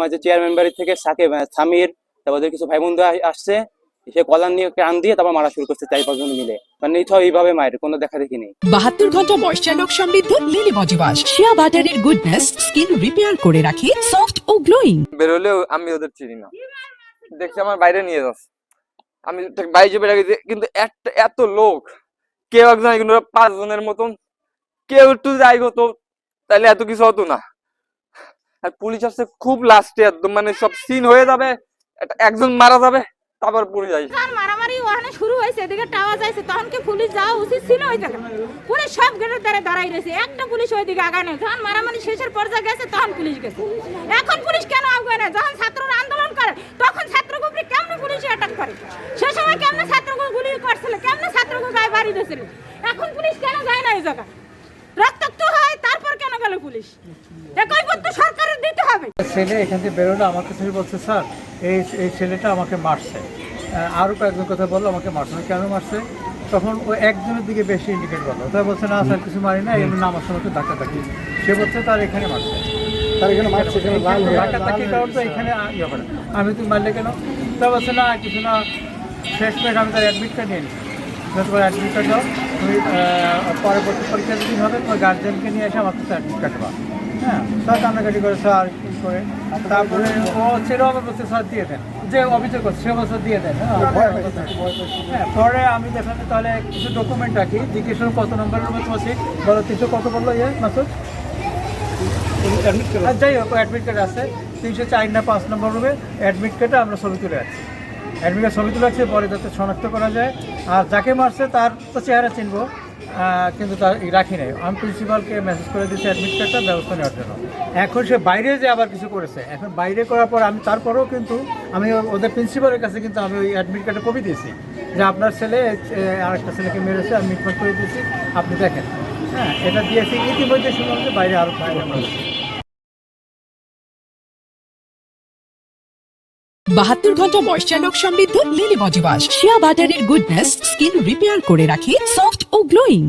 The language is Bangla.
মাঝে চেয়ারম্যান বাড়ি থেকে সাকিব সামির তারপর কিছু ভাই বন্ধু আসছে, সে কলার নিয়ে টান দিয়ে তারপর মারা শুরু করছে 4-5 জন মিলে। মানে এইভাবে মায়ের কোনো দেখা দেখি নেই। 72 ঘন্টা ময়েশ্চার সমৃদ্ধ লিলি বডি ওয়াশ, শিয়া বাটারের গুডনেস স্কিন রিপেয়ার করে রাখে সফট ও গ্লোয়িং। বেরোলেও আমি ওদের চিনি না, দেখছি আমার বাইরে নিয়ে যাচ্ছে, আমি বাইরে বেড়ে গেছি, কিন্তু এত লোক, কেউ একজন 5 জনের মতন, কেউ একটু যাই হতো তাহলে এত কিছু হতো না। আর পুলিশ আসছে খুব লাস্টে, একদম মানে সব সিন হয়ে যাবে, একজন মারা যাবে, তারপর পুলিশ আসে। মারামারি ওখানে শুরু হয়েছে, এদিকে টাওয়া যাইছে, তখন কি পুলিশ যাওয়া উচিত ছিল? ওই জায়গায় পুলিশ সব গেটের দ্বারা দাঁড়াই রয়েছে, একটা পুলিশ ওইদিকে আগায় নেই। যখন মারামারি শেষের পর্যায়ে গেছে তখন পুলিশ গেছে। এখন পুলিশ কেন আগায় না? যখন ছাত্ররা আন্দোলন করে তখন ছাত্রকে উপরে কেমনে পুলিশ অ্যাটাক করে? সে সময় কেমনে ছাত্রকে গুলি করছিল, কেমনে ছাত্রকে গায়ে বাড়ি দিয়েছিল? এখন পুলিশ কেন যায় না? এই জায়গায় রক্তাক্ত হয়, তারপর কেন গেল পুলিশ? একই পত্র সরকারের দিতে হবে। ছেলে এখান থেকে বেরোলো, আমাকে ছেলে বলছে স্যার এই ছেলেটা আমাকে মারছে, আরও কয়েকজন কথা বললো আমাকে মারছে। কেন মারছে? তখন ওই একজনের দিকে বেশি ইন্ডিকেট করলো। তাই বলছে না স্যার কিছু মারি না, এমনি নামার সময় তো ধাক্কা থাকি। সে বলছে তার এখানে মারছে, তার এখানে মারছে, ধাক্কা থাকি কারণ তো এখানে ইয়ে করে। আমি তুমি মারলে কেন? তা বলছে না কিছু না, শেষ মিনিট আমি তার অ্যাডমিট কার্ড নিয়ে নিচ্ছি। তোমার অ্যাডমিট কার্ড দাও, তুমি পরবর্তী পরীক্ষার দিন হবে, তোমার গার্জেনকে নিয়ে এসে আমার কাছে অ্যাডমিট কার্ড পাও। হ্যাঁ, তার কান্নাকাটি করে স্যার কী করে, তারপরে ও ছেলেও আমার বলছে স্যার দিয়ে দেন, যে অভিযোগ করছে সে বছর দিয়ে দেন। হ্যাঁ, পরে আমি দেখলাম তাহলে কিছু ডকুমেন্ট রাখি, জিজ্ঞেস কত নম্বরের মতো আছে, বলো 300 কত বললো ইয়ে মাসুদ, যাই হোক অ্যাডমিট কার্ড আছে 304 না 5 নম্বর রুমে অ্যাডমিট কার্ডে আমরা ছবি তুলে রাখছি। অ্যাডমিট কার্ড ছবি তুলে রাখছি, পরে যাতে শনাক্ত করা যায়। আর যাকে মারছে তার তো চেহারা চিনবো, কিন্তু তার রাখি নাই। আমি প্রিন্সিপালকে মেসেজ করে দিয়েছি অ্যাডমিট কার্ডটা ব্যবস্থা নেওয়ার জন্য। এখন সে বাইরে যে আবার কিছু করেছে, এখন বাইরে করার পর আমি তারপরেও কিন্তু আমি ওদের প্রিন্সিপালের কাছে কিন্তু আমি ওই অ্যাডমিট কার্ডে কপি দিয়েছি যে আপনার ছেলে আরেকটা ছেলেকে মেরেছে, আমি মিটমাট করে দিয়েছি, আপনি দেখেন। হ্যাঁ, এটা দিয়েছি। ইতিমধ্যে শুনলাম যে বাইরে আরও 72 ঘন্টা ময়েশ্চার সমৃদ্ধ লিলি বডি ওয়াশ, শিয়া বাটারের গুডনেস স্কিন রিপেয়ার করে রাখে সফট ও গ্লোয়িং।